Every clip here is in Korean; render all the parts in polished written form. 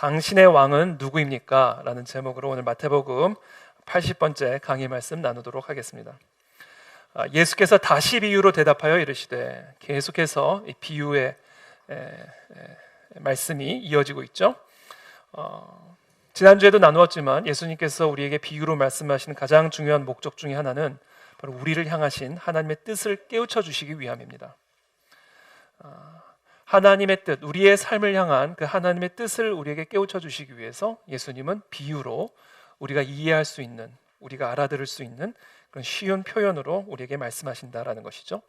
당신의 왕은 누구입니까? 라는 제목으로 오늘 마태복음 80번째 강의 말씀 나누도록 하겠습니다. 예수께서 다시 비유로 대답하여 이르시되, 계속해서 이 비유의 말씀이 이어지고 있죠. 지난주에도 나누었지만 예수님께서 우리에게 비유로 말씀하시는 가장 중요한 목적 중에 하나는 바로 우리를 향하신 하나님의 뜻을 깨우쳐 주시기 위함입니다. 하나님의 뜻, 우리의 삶을 향한 그 하나님의 뜻을 우리에게 깨우쳐 주시기 위해서 예수님은 비유로 우리가 이해할 수 있는, 우리가 알아들을 수 있는 그런 쉬운 표현으로 우리에게 말씀하신다라는 것이죠.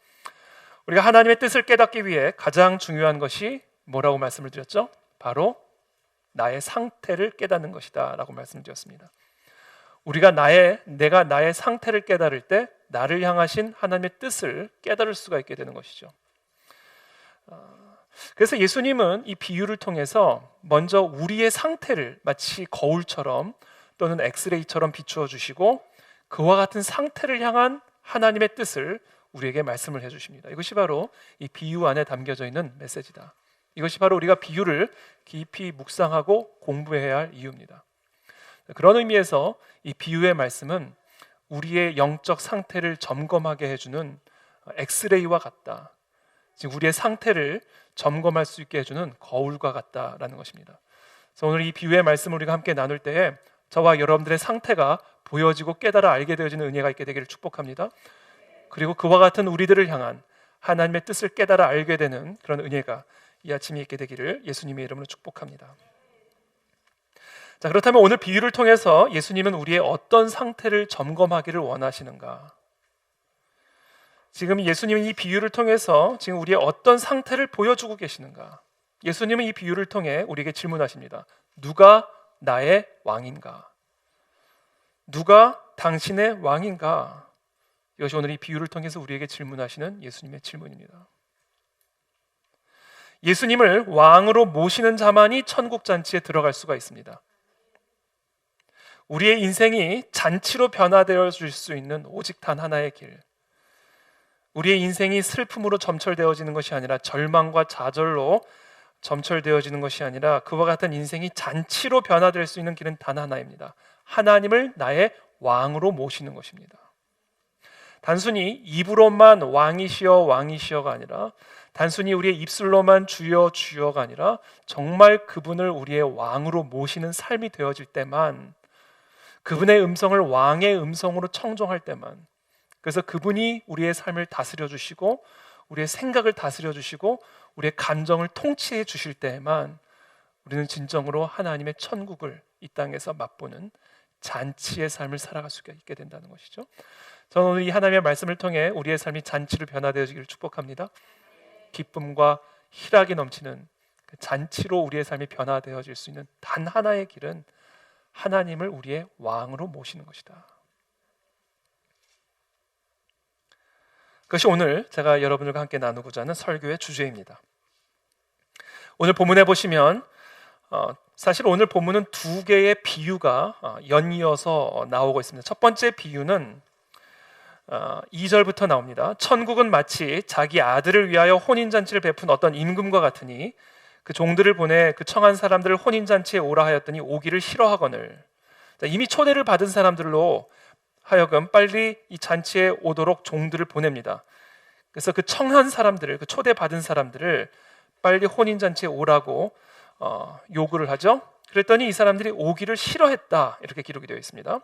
우리가 하나님의 뜻을 깨닫기 위해 가장 중요한 것이 뭐라고 말씀을 드렸죠? 바로 나의 상태를 깨닫는 것이다 라고 말씀드렸습니다. 내가 나의 상태를 깨달을 때 나를 향하신 하나님의 뜻을 깨달을 수가 있게 되는 것이죠. 그래서 예수님은 이 비유를 통해서 먼저 우리의 상태를 마치 거울처럼 또는 엑스레이처럼 비추어 주시고, 그와 같은 상태를 향한 하나님의 뜻을 우리에게 말씀을 해주십니다. 이것이 바로 이 비유 안에 담겨져 있는 메시지다. 이것이 바로 우리가 비유를 깊이 묵상하고 공부해야 할 이유입니다. 그런 의미에서 이 비유의 말씀은 우리의 영적 상태를 점검하게 해주는 엑스레이와 같다. 즉 우리의 상태를 점검할 수 있게 해주는 거울과 같다라는 것입니다. 그래서 오늘 이 비유의 말씀을 우리가 함께 나눌 때에 저와 여러분들의 상태가 보여지고 깨달아 알게 되어지는 은혜가 있게 되기를 축복합니다. 그리고 그와 같은 우리들을 향한 하나님의 뜻을 깨달아 알게 되는 그런 은혜가 이 아침에 있게 되기를 예수님의 이름으로 축복합니다. 자, 그렇다면 오늘 비유를 통해서 예수님은 우리의 어떤 상태를 점검하기를 원하시는가? 지금 예수님은 이 비유를 통해서 지금 우리의 어떤 상태를 보여주고 계시는가? 예수님은 이 비유를 통해 우리에게 질문하십니다. 누가 나의 왕인가? 누가 당신의 왕인가? 이것이 오늘 이 비유를 통해서 우리에게 질문하시는 예수님의 질문입니다. 예수님을 왕으로 모시는 자만이 천국 잔치에 들어갈 수가 있습니다. 우리의 인생이 잔치로 변화되어 줄 수 있는 오직 단 하나의 길, 우리의 인생이 슬픔으로 점철되어지는 것이 아니라 절망과 좌절로 점철되어지는 것이 아니라 그와 같은 인생이 잔치로 변화될 수 있는 길은 단 하나입니다. 하나님을 나의 왕으로 모시는 것입니다. 단순히 입으로만 왕이시여 왕이시여가 아니라, 단순히 우리의 입술로만 주여 주여가 아니라 정말 그분을 우리의 왕으로 모시는 삶이 되어질 때만, 그분의 음성을 왕의 음성으로 청종할 때만, 그래서 그분이 우리의 삶을 다스려 주시고 우리의 생각을 다스려 주시고 우리의 감정을 통치해 주실 때에만 우리는 진정으로 하나님의 천국을 이 땅에서 맛보는 잔치의 삶을 살아갈 수가 있게 된다는 것이죠. 저는 오늘 이 하나님의 말씀을 통해 우리의 삶이 잔치로 변화되어지기를 축복합니다. 기쁨과 희락이 넘치는 그 잔치로 우리의 삶이 변화되어질 수 있는 단 하나의 길은 하나님을 우리의 왕으로 모시는 것이다. 그것이 오늘 제가 여러분들과 함께 나누고자 하는 설교의 주제입니다. 오늘 본문에 보시면 사실 오늘 본문은 두 개의 비유가 연이어서 나오고 있습니다. 첫 번째 비유는 2절부터 나옵니다. 천국은 마치 자기 아들을 위하여 혼인잔치를 베푼 어떤 임금과 같으니 그 종들을 보내 그 청한 사람들을 혼인잔치에 오라 하였더니 오기를 싫어하거늘. 이미 초대를 받은 사람들로 하여금 빨리 이 잔치에 오도록 종들을 보냅니다. 그래서 그 청한 사람들을, 그 초대받은 사람들을 빨리 혼인잔치에 오라고 요구를 하죠. 그랬더니 이 사람들이 오기를 싫어했다, 이렇게 기록이 되어 있습니다.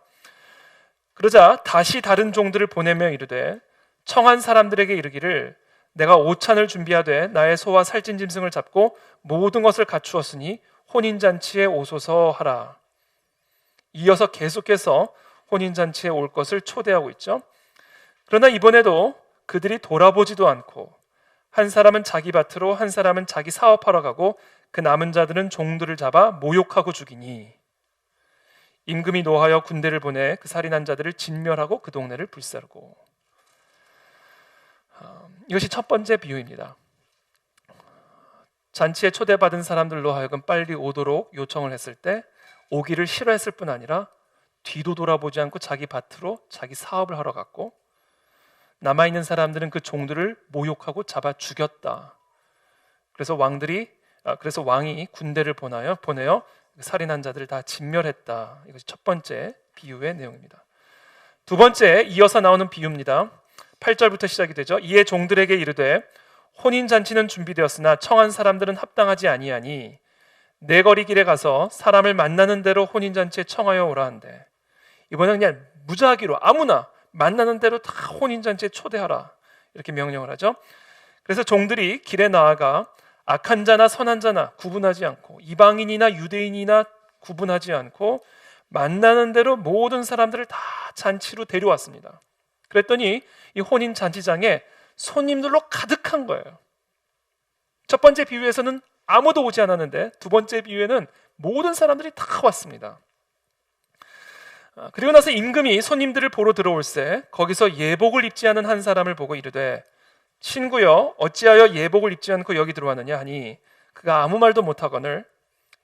그러자 다시 다른 종들을 보내며 이르되 청한 사람들에게 이르기를 내가 오찬을 준비하되 나의 소와 살찐 짐승을 잡고 모든 것을 갖추었으니 혼인잔치에 오소서 하라. 이어서 계속해서 혼인잔치에 올 것을 초대하고 있죠. 그러나 이번에도 그들이 돌아보지도 않고 한 사람은 자기 밭으로 한 사람은 자기 사업하러 가고 그 남은 자들은 종들을 잡아 모욕하고 죽이니 임금이 노하여 군대를 보내 그 살인한 자들을 진멸하고 그 동네를 불사르고. 이것이 첫 번째 비유입니다. 잔치에 초대받은 사람들로 하여금 빨리 오도록 요청을 했을 때 오기를 싫어했을 뿐 아니라 뒤도 돌아보지 않고 자기 밭으로 자기 사업을 하러 갔고, 남아있는 사람들은 그 종들을 모욕하고 잡아 죽였다. 그래서 왕이 군대를 보내어 살인한 자들을 다 진멸했다. 이것이 첫 번째 비유의 내용입니다. 두 번째 이어서 나오는 비유입니다. 8절부터 시작이 되죠. 이에 종들에게 이르되 혼인잔치는 준비되었으나 청한 사람들은 합당하지 아니하니 내거리 길에 가서 사람을 만나는 대로 혼인잔치에 청하여 오라 한대. 이번엔 그냥 무작위로 아무나 만나는 대로 다 혼인잔치에 초대하라, 이렇게 명령을 하죠. 그래서 종들이 길에 나아가 악한 자나 선한 자나 구분하지 않고 이방인이나 유대인이나 구분하지 않고 만나는 대로 모든 사람들을 다 잔치로 데려왔습니다. 그랬더니 이 혼인 잔치장에 손님들로 가득한 거예요. 첫 번째 비유에서는 아무도 오지 않았는데 두 번째 비유에는 모든 사람들이 다 왔습니다. 그리고 나서 임금이 손님들을 보러 들어올세 거기서 예복을 입지 않은 한 사람을 보고 이르되 친구여 어찌하여 예복을 입지 않고 여기 들어왔느냐 하니 그가 아무 말도 못하거늘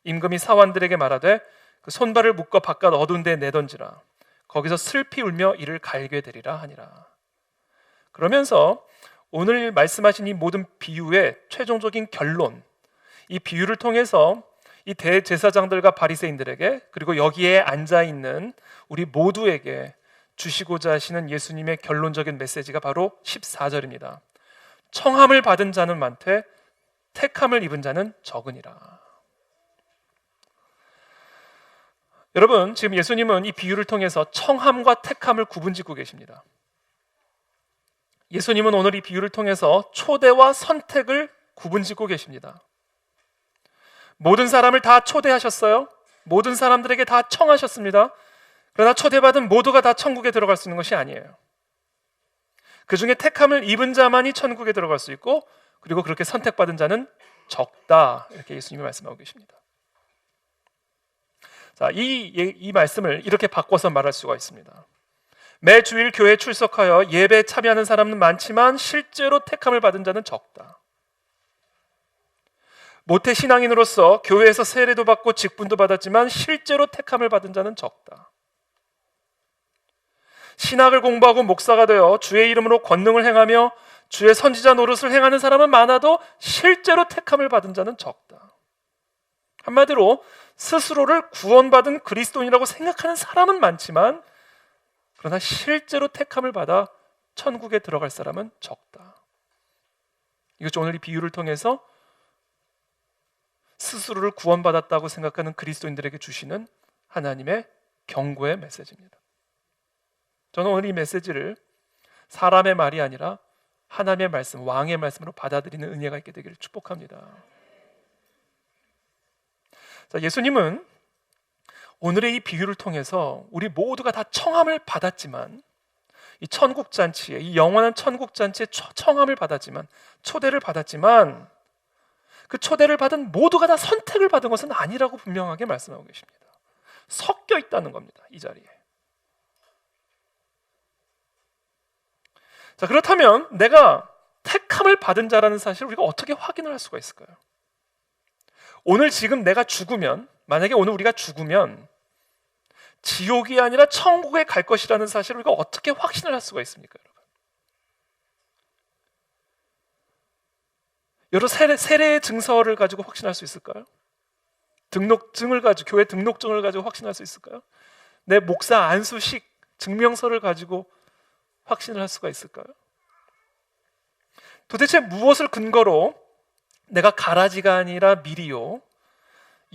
임금이 사환들에게 말하되 그 손발을 묶어 바깥 어두운 데에 내던지라. 거기서 슬피 울며 이를 갈게 되리라 하니라. 그러면서 오늘 말씀하신 이 모든 비유의 최종적인 결론, 이 비유를 통해서 이 대제사장들과 바리새인들에게 그리고 여기에 앉아있는 우리 모두에게 주시고자 하시는 예수님의 결론적인 메시지가 바로 14절입니다. 청함을 받은 자는 많되 택함을 입은 자는 적으니라. 여러분, 지금 예수님은 이 비유를 통해서 청함과 택함을 구분짓고 계십니다. 예수님은 오늘 이 비유를 통해서 초대와 선택을 구분짓고 계십니다. 모든 사람을 다 초대하셨어요. 모든 사람들에게 다 청하셨습니다. 그러나 초대받은 모두가 다 천국에 들어갈 수 있는 것이 아니에요. 그 중에 택함을 입은 자만이 천국에 들어갈 수 있고 그리고 그렇게 선택받은 자는 적다, 이렇게 예수님이 말씀하고 계십니다. 자, 이 말씀을 이렇게 바꿔서 말할 수가 있습니다. 매 주일 교회에 출석하여 예배에 참여하는 사람은 많지만 실제로 택함을 받은 자는 적다. 모태 신앙인으로서 교회에서 세례도 받고 직분도 받았지만 실제로 택함을 받은 자는 적다. 신학을 공부하고 목사가 되어 주의 이름으로 권능을 행하며 주의 선지자 노릇을 행하는 사람은 많아도 실제로 택함을 받은 자는 적다. 한마디로 스스로를 구원받은 그리스도인이라고 생각하는 사람은 많지만 그러나 실제로 택함을 받아 천국에 들어갈 사람은 적다. 이것이 오늘 이 비유를 통해서 스스로를 구원받았다고 생각하는 그리스도인들에게 주시는 하나님의 경고의 메시지입니다. 저는 오늘 이 메시지를 사람의 말이 아니라 하나님의 말씀, 왕의 말씀으로 받아들이는 은혜가 있게 되기를 축복합니다. 자, 예수님은 오늘의 이 비유를 통해서 우리 모두가 다 청함을 받았지만 이 천국잔치에, 이 영원한 천국잔치에 청함을 받았지만, 초대를 받았지만 그 초대를 받은 모두가 다 선택을 받은 것은 아니라고 분명하게 말씀하고 계십니다. 섞여 있다는 겁니다, 이 자리에. 자, 그렇다면 내가 택함을 받은 자라는 사실을 우리가 어떻게 확인을 할 수가 있을까요? 오늘 지금 내가 죽으면, 만약에 오늘 우리가 죽으면 지옥이 아니라 천국에 갈 것이라는 사실을 우리가 어떻게 확신을 할 수가 있습니까, 여러분? 여러 세례의 증서를 가지고 확신할 수 있을까요? 등록증을 가지고, 교회 등록증을 가지고 확신할 수 있을까요? 내 목사 안수식 증명서를 가지고 확신을 할 수가 있을까요? 도대체 무엇을 근거로 내가 가라지가 아니라 미리요,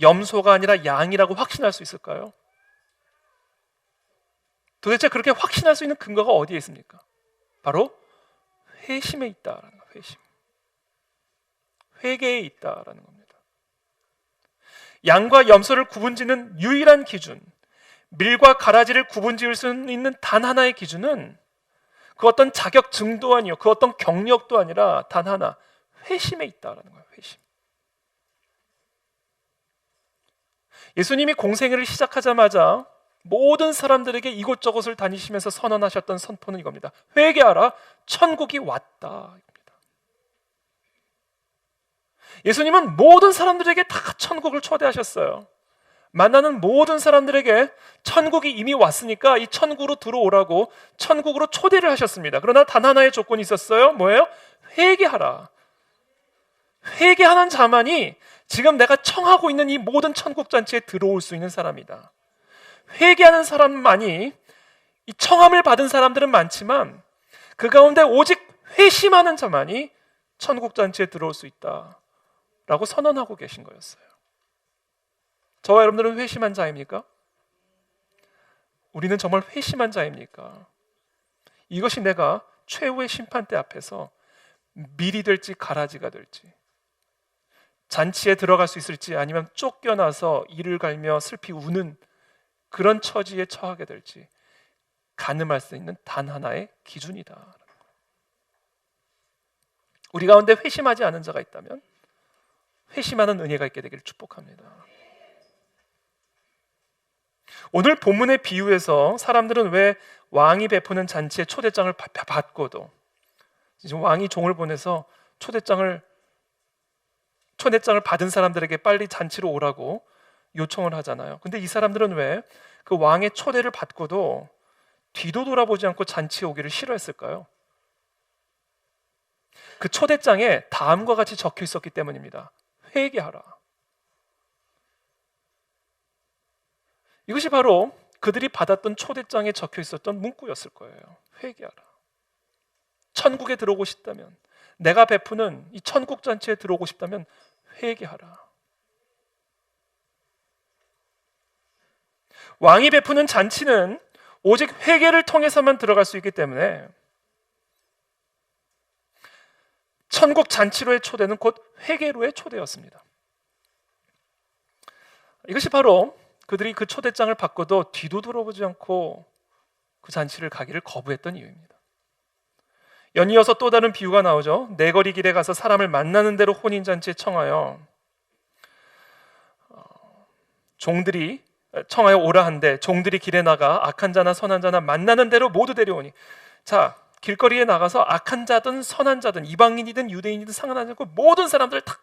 염소가 아니라 양이라고 확신할 수 있을까요? 도대체 그렇게 확신할 수 있는 근거가 어디에 있습니까? 바로 회심에 있다라는 거예요. 회심. 회개에 있다라는 겁니다. 양과 염소를 구분짓는 유일한 기준, 밀과 가라지를 구분지을 수 있는 단 하나의 기준은 그 어떤 자격증도 아니요, 그 어떤 경력도 아니라 단 하나, 회심에 있다라는 거예요. 회심. 예수님이 공생애를 시작하자마자 모든 사람들에게 이곳저곳을 다니시면서 선언하셨던 선포는 이겁니다. 회개하라, 천국이 왔다. 예수님은 모든 사람들에게 다 천국을 초대하셨어요. 만나는 모든 사람들에게 천국이 이미 왔으니까 이 천국으로 들어오라고 천국으로 초대를 하셨습니다. 그러나 단 하나의 조건이 있었어요. 뭐예요? 회개하라. 회개하는 자만이 지금 내가 청하고 있는 이 모든 천국잔치에 들어올 수 있는 사람이다. 회개하는 사람만이, 이 청함을 받은 사람들은 많지만 그 가운데 오직 회심하는 자만이 천국잔치에 들어올 수 있다 라고 선언하고 계신 거였어요. 저와 여러분들은 회심한 자입니까? 우리는 정말 회심한 자입니까? 이것이 내가 최후의 심판대 앞에서 밀이 될지 가라지가 될지, 잔치에 들어갈 수 있을지 아니면 쫓겨나서 이를 갈며 슬피 우는 그런 처지에 처하게 될지 가늠할 수 있는 단 하나의 기준이다. 우리 가운데 회심하지 않은 자가 있다면 회심하는 은혜가 있게 되기를 축복합니다. 오늘 본문의 비유에서 사람들은 왜 왕이 베푸는 잔치에 초대장을 받고도, 지금 왕이 종을 보내서 초대장을 받은 사람들에게 빨리 잔치로 오라고 요청을 하잖아요. 근데 이 사람들은 왜 그 왕의 초대를 받고도 뒤도 돌아보지 않고 잔치에 오기를 싫어했을까요? 그 초대장에 다음과 같이 적혀 있었기 때문입니다. 회개하라. 이것이 바로 그들이 받았던 초대장에 적혀 있었던 문구였을 거예요. 회개하라. 천국에 들어오고 싶다면, 내가 베푸는 이 천국 잔치에 들어오고 싶다면 회개하라. 왕이 베푸는 잔치는 오직 회개를 통해서만 들어갈 수 있기 때문에 천국 잔치로의 초대는 곧 회개로의 초대였습니다. 이것이 바로 그들이 그 초대장을 받고도 뒤도 돌아보지 않고 그 잔치를 가기를 거부했던 이유입니다. 연이어서 또 다른 비유가 나오죠. 내거리 길에 가서 사람을 만나는 대로 혼인잔치에 청하여 오라 한데 종들이 길에 나가 악한 자나 선한 자나 만나는 대로 모두 데려오니. 자, 길거리에 나가서 악한 자든 선한 자든 이방인이든 유대인이든 상관하지 않고 모든 사람들을 다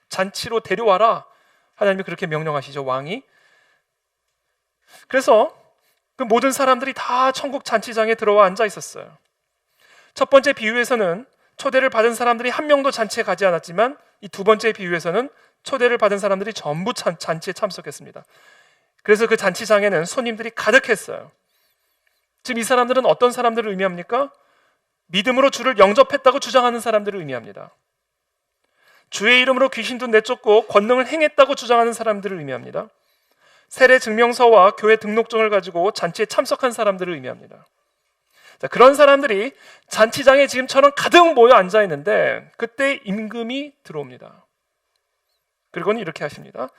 잔치로 데려와라. 하나님이 그렇게 명령하시죠, 왕이. 그래서 그 모든 사람들이 다 천국 잔치장에 들어와 앉아 있었어요. 첫 번째 비유에서는 초대를 받은 사람들이 한 명도 잔치에 가지 않았지만, 이 두 번째 비유에서는 초대를 받은 사람들이 전부 잔치에 참석했습니다. 그래서 그 잔치장에는 손님들이 가득했어요. 지금 이 사람들은 어떤 사람들을 의미합니까? 믿음으로 주를 영접했다고 주장하는 사람들을 의미합니다. 주의 이름으로 귀신도 내쫓고 권능을 행했다고 주장하는 사람들을 의미합니다. 세례 증명서와 교회 등록증을 가지고 잔치에 참석한 사람들을 의미합니다. 자, 그런 사람들이 잔치장에 지금처럼 가득 모여 앉아 있는데 그때 임금이 들어옵니다. 그리고는 이렇게 하십니다.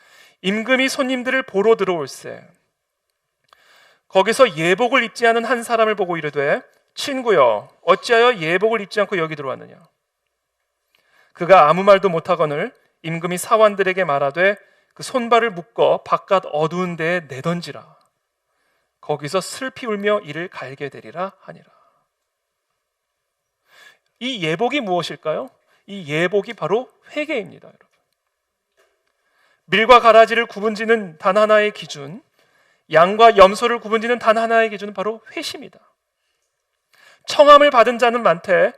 임금이 손님들을 보러 들어올세. 거기서 예복을 입지 않은 한 사람을 보고 이르되, 친구여, 어찌하여 예복을 입지 않고 여기 들어왔느냐? 그가 아무 말도 못하거늘 임금이 사환들에게 말하되 그 손발을 묶어 바깥 어두운 데에 내던지라. 거기서 슬피 울며 이를 갈게 되리라 하니라. 이 예복이 무엇일까요? 이 예복이 바로 회개입니다, 여러분. 밀과 가라지를 구분짓는 단 하나의 기준, 양과 염소를 구분짓는 단 하나의 기준은 바로 회심이다. 청함을 받은 자는 많되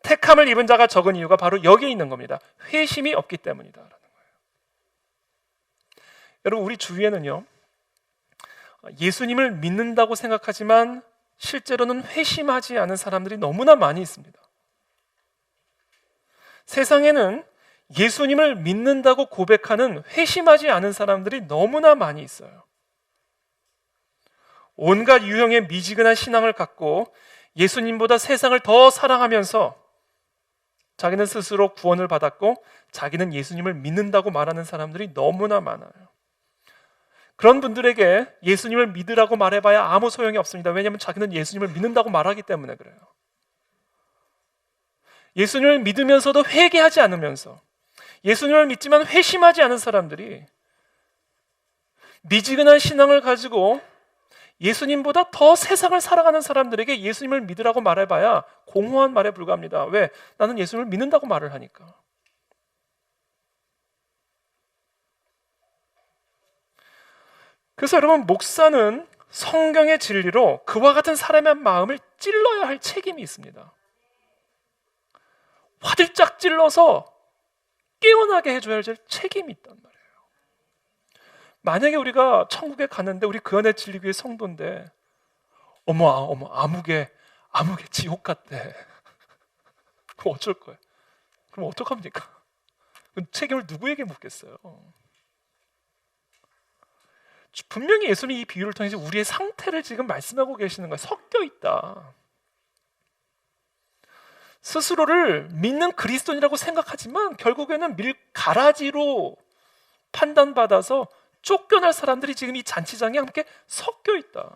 택함을 입은 자가 적은 이유가 바로 여기에 있는 겁니다. 회심이 없기 때문이다라는 거예요. 여러분, 우리 주위에는요, 예수님을 믿는다고 생각하지만 실제로는 회심하지 않은 사람들이 너무나 많이 있습니다. 세상에는 예수님을 믿는다고 고백하는 회심하지 않은 사람들이 너무나 많이 있어요. 온갖 유형의 미지근한 신앙을 갖고 예수님보다 세상을 더 사랑하면서 자기는 스스로 구원을 받았고 자기는 예수님을 믿는다고 말하는 사람들이 너무나 많아요. 그런 분들에게 예수님을 믿으라고 말해봐야 아무 소용이 없습니다. 왜냐하면 자기는 예수님을 믿는다고 말하기 때문에 그래요. 예수님을 믿으면서도 회개하지 않으면서, 예수님을 믿지만 회심하지 않은 사람들이 미지근한 신앙을 가지고 예수님보다 더 세상을 살아가는 사람들에게 예수님을 믿으라고 말해봐야 공허한 말에 불과합니다. 왜? 나는 예수님을 믿는다고 말을 하니까. 그래서 여러분, 목사는 성경의 진리로 그와 같은 사람의 마음을 찔러야 할 책임이 있습니다. 화들짝 찔러서 깨어나게 해줘야 할 책임이 있단 말이에요. 만약에 우리가 천국에 가는데 우리 그 안에 진리교회 성도인데 어머 아무개 지옥 같대. 그럼 어쩔 거예요? 그럼 어떡합니까? 그럼 책임을 누구에게 묻겠어요? 분명히 예수님이 이 비유를 통해서 우리의 상태를 지금 말씀하고 계시는 거예요. 섞여 있다. 스스로를 믿는 그리스도인이라고 생각하지만 결국에는 밀가라지로 판단받아서 쫓겨날 사람들이 지금 이 잔치장에 함께 섞여 있다.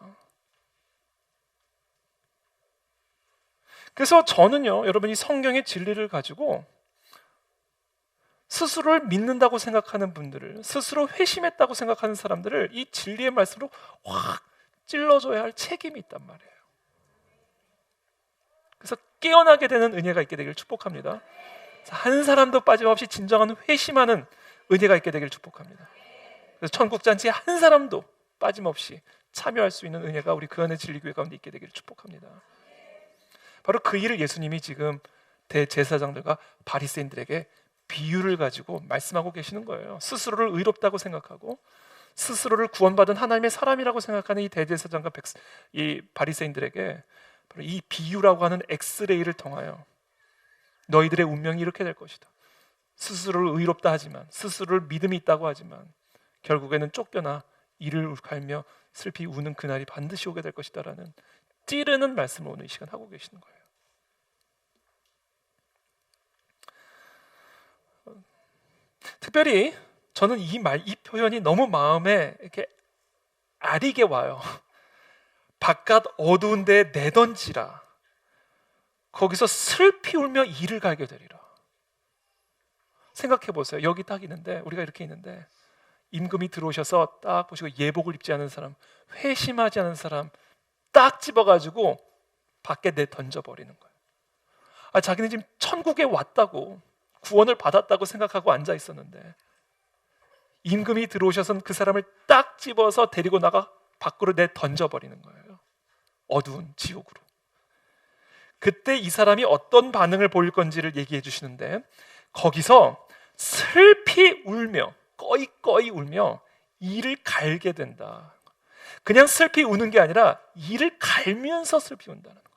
그래서 저는요, 여러분이 성경의 진리를 가지고 스스로를 믿는다고 생각하는 분들을, 스스로 회심했다고 생각하는 사람들을 이 진리의 말씀으로 확 찔러줘야 할 책임이 있단 말이에요. 그래서 깨어나게 되는 은혜가 있게 되길 축복합니다. 한 사람도 빠짐없이 진정한 회심하는 은혜가 있게 되길 축복합니다. 그래서 천국잔치에 한 사람도 빠짐없이 참여할 수 있는 은혜가 우리 그 안의 진리교회 가운데 있게 되기를 축복합니다. 바로 그 일을 예수님이 지금 대제사장들과 바리새인들에게 비유를 가지고 말씀하고 계시는 거예요. 스스로를 의롭다고 생각하고 스스로를 구원받은 하나님의 사람이라고 생각하는 이 대제사장과 이 바리새인들에게 바로 이 비유라고 하는 엑스레이를 통하여 너희들의 운명이 이렇게 될 것이다. 스스로를 의롭다 하지만, 스스로를 믿음이 있다고 하지만 결국에는 쫓겨나 이를 갈며 슬피 우는 그날이 반드시 오게 될 것이다 라는 찌르는 말씀을 오늘 이 시간 하고 계시는 거예요. 특별히 저는 이 표현이 너무 마음에 이렇게 아리게 와요. 바깥 어두운 데 내던지라. 거기서 슬피 울며 이를 갈게 되리라. 생각해 보세요. 여기 딱 있는데, 우리가 이렇게 있는데 임금이 들어오셔서 딱 보시고 예복을 입지 않은 사람, 회심하지 않은 사람 딱 집어가지고 밖에 내던져버리는 거예요. 자기는 지금 천국에 왔다고, 구원을 받았다고 생각하고 앉아 있었는데 임금이 들어오셔서는 그 사람을 딱 집어서 데리고 나가 밖으로 내던져버리는 거예요. 어두운 지옥으로. 그때 이 사람이 어떤 반응을 보일 건지를 얘기해 주시는데, 거기서 슬피 울며 꺼이꺼이 울며 이를 갈게 된다. 그냥 슬피 우는 게 아니라 이를 갈면서 슬피 운다는 거.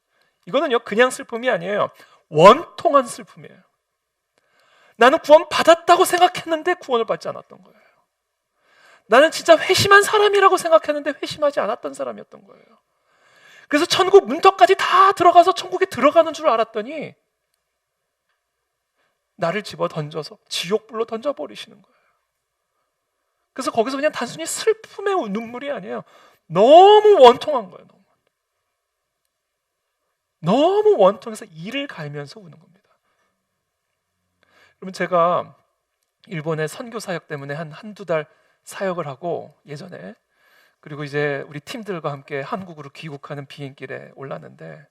이거는요, 그냥 슬픔이 아니에요. 원통한 슬픔이에요. 나는 구원 받았다고 생각했는데 구원을 받지 않았던 거예요. 나는 진짜 회심한 사람이라고 생각했는데 회심하지 않았던 사람이었던 거예요. 그래서 천국 문턱까지 다 들어가서 천국에 들어가는 줄 알았더니 나를 집어 던져서 지옥불로 던져버리시는 거예요. 그래서 거기서 그냥 단순히 슬픔의 눈물이 아니에요. 너무 원통한 거예요. 너무 원통해서 이를 갈면서 우는 겁니다. 그러면 제가 일본의 선교 사역 때문에 한두 달 사역을 하고 예전에, 그리고 이제 우리 팀들과 함께 한국으로 귀국하는 비행길에 올랐는데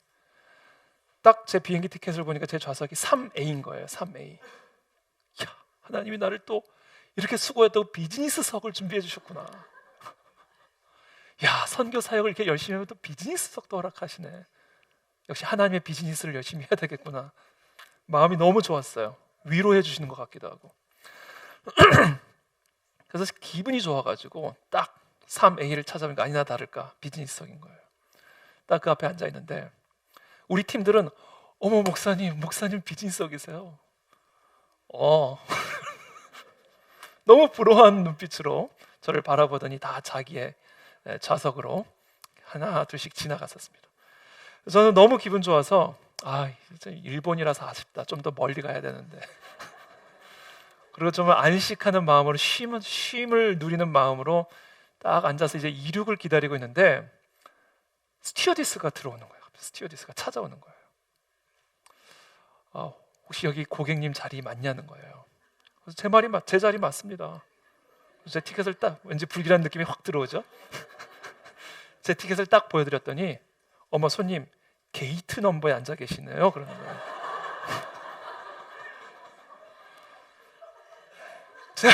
딱 제 비행기 티켓을 보니까 제 좌석이 3A인 거예요. 3A. 야, 하나님이 나를 또 이렇게 수고했다고 비즈니스석을 준비해 주셨구나. 야, 선교 사역을 이렇게 열심히 하면 또 비즈니스석도 허락하시네. 역시 하나님의 비즈니스를 열심히 해야 되겠구나. 마음이 너무 좋았어요. 위로해 주시는 것 같기도 하고. 그래서 기분이 좋아가지고 딱 3A를 찾아보니까 아니나 다를까 비즈니스석인 거예요. 딱 그 앞에 앉아 있는데 우리 팀들은 어머 목사님 비즈니스석이세요. 너무 부러워하는 눈빛으로 저를 바라보더니 다 자기의 좌석으로 하나 둘씩 지나갔었습니다. 저는 너무 기분 좋아서 일본이라서 아쉽다. 좀 더 멀리 가야 되는데. 그리고 좀 안식하는 마음으로 쉼을 누리는 마음으로 딱 앉아서 이제 이륙을 기다리고 있는데 스튜어디스가 들어오는 거예요. 스튜어디스가 찾아오는 거예요. 혹시 여기 고객님 자리 맞냐는 거예요. 그래서 제 자리 맞습니다. 그래서 제 티켓을 딱, 왠지 불길한 느낌이 확 들어오죠. 제 티켓을 딱 보여드렸더니 어머 손님 게이트 넘버에 앉아 계시네요. 그러는 거예요. 제가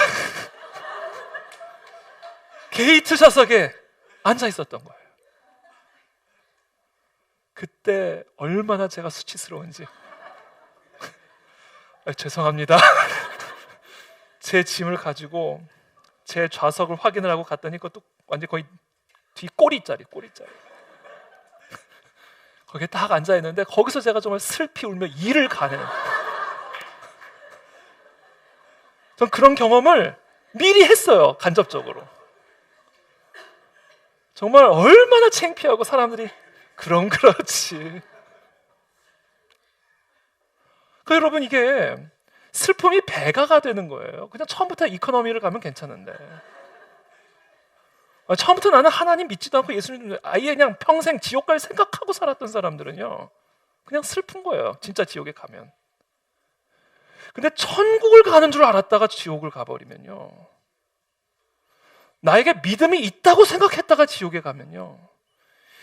게이트 좌석에 앉아 있었던 거예요. 그때 얼마나 제가 수치스러운지. 죄송합니다. 제 짐을 가지고 제 좌석을 확인을 하고 갔더니 그것도 완전 거의 뒤 꼬리짜리. 거기에 딱 앉아 있는데 거기서 제가 정말 슬피 울며 이를 가는. 전 그런 경험을 미리 했어요. 간접적으로. 정말 얼마나 창피하고 사람들이 그럼 그렇지. 여러분, 이게 슬픔이 배가가 되는 거예요. 그냥 처음부터 이코노미를 가면 괜찮은데, 처음부터 나는 하나님 믿지도 않고 예수님 아예 그냥 평생 지옥 갈 생각하고 살았던 사람들은요, 그냥 슬픈 거예요. 진짜 지옥에 가면. 근데 천국을 가는 줄 알았다가 지옥을 가버리면요, 나에게 믿음이 있다고 생각했다가 지옥에 가면요,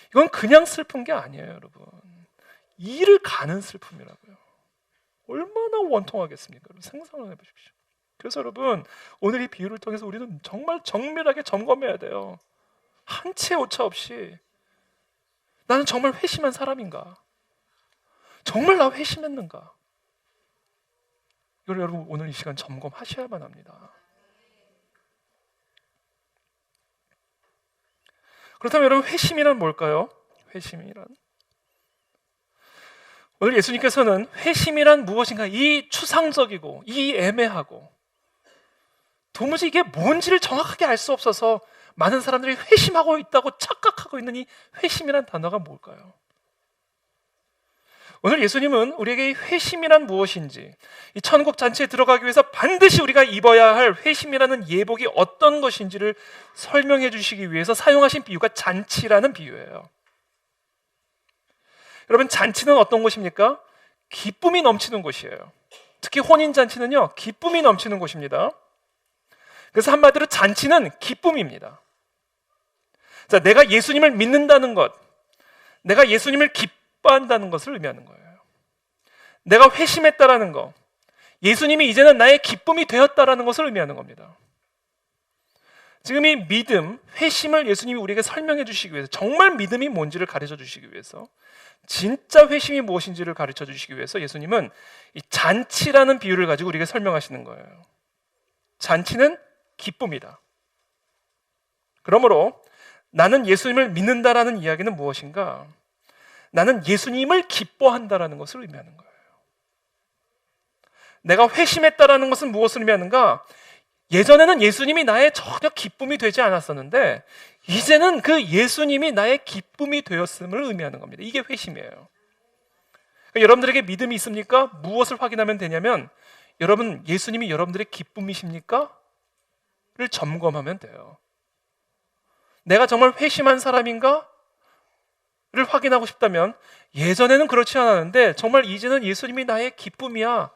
이건 그냥 슬픈 게 아니에요. 여러분, 이를 가는 슬픔이라고요. 얼마나 원통하겠습니까? 여러분, 상상을 해보십시오. 그래서 여러분, 오늘 이 비유를 통해서 우리는 정말 정밀하게 점검해야 돼요. 한 채 오차 없이 나는 정말 회심한 사람인가? 정말 나 회심했는가? 이걸 여러분 오늘 이 시간 점검하셔야만 합니다. 그렇다면 여러분, 회심이란 뭘까요? 회심이란, 오늘 예수님께서는 회심이란 무엇인가, 이 추상적이고 이 애매하고 도무지 이게 뭔지를 정확하게 알 수 없어서 많은 사람들이 회심하고 있다고 착각하고 있는 이 회심이란 단어가 뭘까요? 오늘 예수님은 우리에게 이 회심이란 무엇인지, 이 천국 잔치에 들어가기 위해서 반드시 우리가 입어야 할 회심이라는 예복이 어떤 것인지를 설명해 주시기 위해서 사용하신 비유가 잔치라는 비유예요. 여러분, 잔치는 어떤 곳입니까? 기쁨이 넘치는 곳이에요. 특히 혼인잔치는요, 기쁨이 넘치는 곳입니다. 그래서 한마디로 잔치는 기쁨입니다. 자, 내가 예수님을 믿는다는 것, 내가 예수님을 기뻐한다는 것을 의미하는 거예요. 내가 회심했다라는 것, 예수님이 이제는 나의 기쁨이 되었다라는 것을 의미하는 겁니다. 지금 이 믿음, 회심을 예수님이 우리에게 설명해 주시기 위해서, 정말 믿음이 뭔지를 가르쳐 주시기 위해서, 진짜 회심이 무엇인지를 가르쳐 주시기 위해서 예수님은 이 잔치라는 비유를 가지고 우리에게 설명하시는 거예요. 잔치는 기쁨이다. 그러므로 나는 예수님을 믿는다라는 이야기는 무엇인가? 나는 예수님을 기뻐한다라는 것을 의미하는 거예요. 내가 회심했다라는 것은 무엇을 의미하는가? 예전에는 예수님이 나의 전혀 기쁨이 되지 않았었는데 이제는 그 예수님이 나의 기쁨이 되었음을 의미하는 겁니다. 이게 회심이에요. 그러니까 여러분들에게 믿음이 있습니까? 무엇을 확인하면 되냐면, 여러분, 예수님이 여러분들의 기쁨이십니까? 를 점검하면 돼요. 내가 정말 회심한 사람인가? 를 확인하고 싶다면, 예전에는 그렇지 않았는데 정말 이제는 예수님이 나의 기쁨이야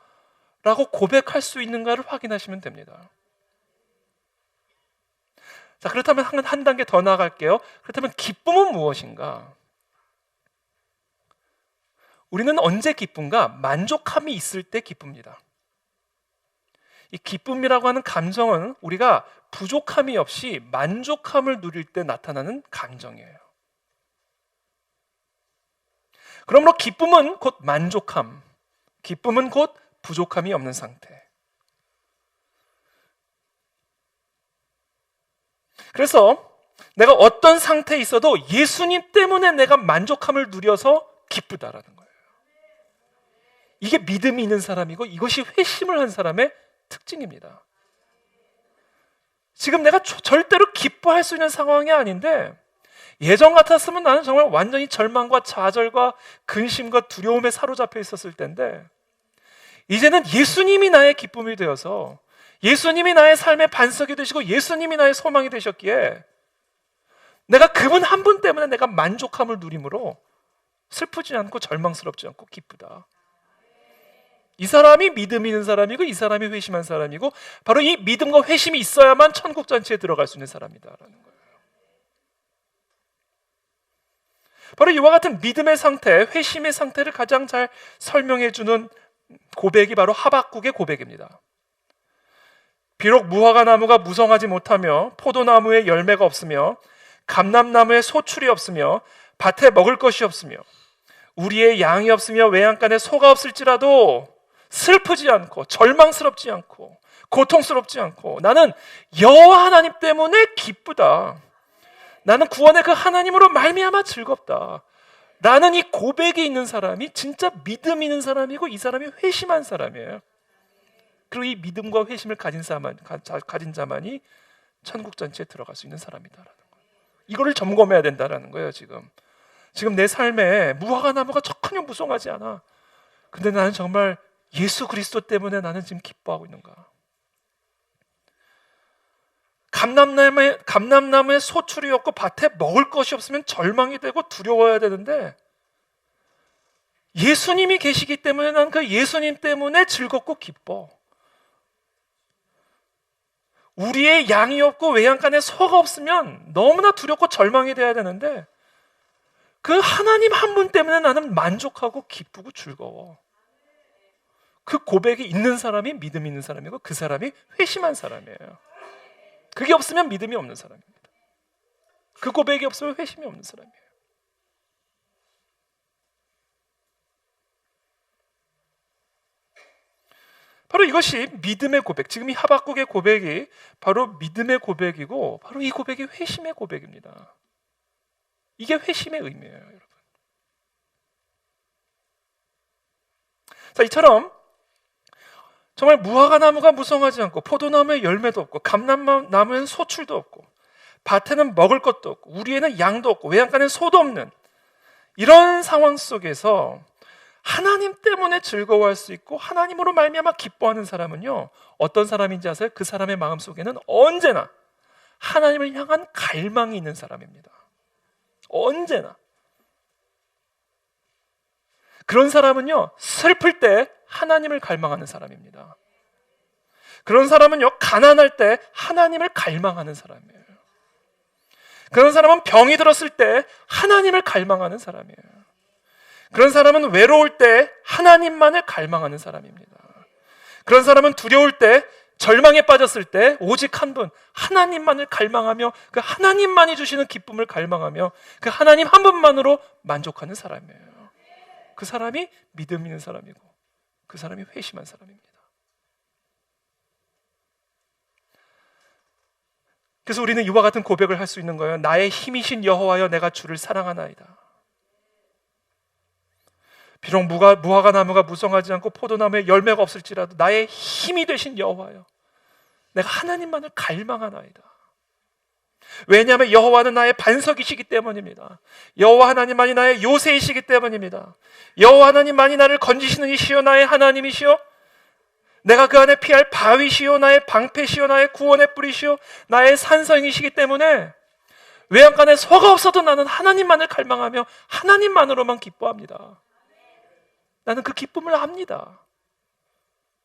라고 고백할 수 있는가를 확인하시면 됩니다. 자, 그렇다면 한 단계 더 나아갈게요. 그렇다면 기쁨은 무엇인가? 우리는 언제 기쁜가? 만족함이 있을 때 기쁩니다. 이 기쁨이라고 하는 감정은 우리가 부족함이 없이 만족함을 누릴 때 나타나는 감정이에요. 그러므로 기쁨은 곧 만족함, 기쁨은 곧 부족함이 없는 상태. 그래서 내가 어떤 상태에 있어도 예수님 때문에 내가 만족함을 누려서 기쁘다라는 거예요. 이게 믿음이 있는 사람이고 이것이 회심을 한 사람의 특징입니다. 지금 내가 절대로 기뻐할 수 있는 상황이 아닌데, 예전 같았으면 나는 정말 완전히 절망과 좌절과 근심과 두려움에 사로잡혀 있었을 텐데, 이제는 예수님이 나의 기쁨이 되어서 예수님이 나의 삶의 반석이 되시고 예수님이 나의 소망이 되셨기에 내가 그분 한 분 때문에 내가 만족함을 누림으로 슬프지 않고 절망스럽지 않고 기쁘다. 이 사람이 믿음 있는 사람이고 이 사람이 회심한 사람이고, 바로 이 믿음과 회심이 있어야만 천국 잔치에 들어갈 수 있는 사람이다라는 거예요. 바로 이와 같은 믿음의 상태, 회심의 상태를 가장 잘 설명해 주는 고백이 바로 하박국의 고백입니다. 비록 무화과 나무가 무성하지 못하며 포도나무에 열매가 없으며 감람나무에 소출이 없으며 밭에 먹을 것이 없으며 우리의 양이 없으며 외양간에 소가 없을지라도 슬프지 않고 절망스럽지 않고 고통스럽지 않고 나는 여호와 하나님 때문에 기쁘다. 나는 구원의 그 하나님으로 말미암아 즐겁다. 라는 이 고백이 있는 사람이 진짜 믿음 있는 사람이고 이 사람이 회심한 사람이에요. 그리고 이 믿음과 회심을 가진 자만이 천국 전체에 들어갈 수 있는 사람이다라는 거예요. 이거를 점검해야 된다라는 거예요. 지금 내 삶에 무화과 나무가 전혀 무성하지 않아. 근데 나는 정말 예수 그리스도 때문에 나는 지금 기뻐하고 있는가? 감람나무에 소출이 없고 밭에 먹을 것이 없으면 절망이 되고 두려워야 되는데 예수님이 계시기 때문에 난 그 예수님 때문에 즐겁고 기뻐. 우리의 양이 없고 외양간에 소가 없으면 너무나 두렵고 절망이 돼야 되는데 그 하나님 한 분 때문에 나는 만족하고 기쁘고 즐거워. 그 고백이 있는 사람이 믿음 있는 사람이고 그 사람이 회심한 사람이에요. 그게 없으면 믿음이 없는 사람입니다. 그 고백이 없으면 회심이 없는 사람이에요. 바로 이것이 믿음의 고백, 지금 이 하박국의 고백이 바로 믿음의 고백이고 바로 이 고백이 회심의 고백입니다. 이게 회심의 의미예요, 여러분. 자, 이처럼 정말 무화과 나무가 무성하지 않고 포도나무에 열매도 없고 감람나무에는 소출도 없고 밭에는 먹을 것도 없고 우리에는 양도 없고 외양간에는 소도 없는 이런 상황 속에서 하나님 때문에 즐거워할 수 있고 하나님으로 말미암아 기뻐하는 사람은요, 어떤 사람인지 아세요? 그 사람의 마음속에는 언제나 하나님을 향한 갈망이 있는 사람입니다. 언제나. 그런 사람은요, 슬플 때 하나님을 갈망하는 사람입니다. 그런 사람은요, 가난할 때 하나님을 갈망하는 사람이에요. 그런 사람은 병이 들었을 때 하나님을 갈망하는 사람이에요. 그런 사람은 외로울 때 하나님만을 갈망하는 사람입니다. 그런 사람은 두려울 때, 절망에 빠졌을 때 오직 한 분, 하나님만을 갈망하며 그 하나님만이 주시는 기쁨을 갈망하며 그 하나님 한 분만으로 만족하는 사람이에요. 그 사람이 믿음 있는 사람이고 그 사람이 회심한 사람입니다. 그래서 우리는 이와 같은 고백을 할 수 있는 거예요. 나의 힘이신 여호와여, 내가 주를 사랑하나이다. 비록 무화과 나무가 무성하지 않고 포도나무에 열매가 없을지라도 나의 힘이 되신 여호와여, 내가 하나님만을 갈망하나이다. 왜냐하면 여호와는 나의 반석이시기 때문입니다. 여호와 하나님만이 나의 요새이시기 때문입니다. 여호와 하나님만이 나를 건지시는 이시여 나의 하나님이시여, 내가 그 안에 피할 바위시여 나의 방패시여 나의 구원의 뿌리시여 나의 산성이시기 때문에 외양간에 소가 없어도 나는 하나님만을 갈망하며 하나님만으로만 기뻐합니다. 나는 그 기쁨을 압니다.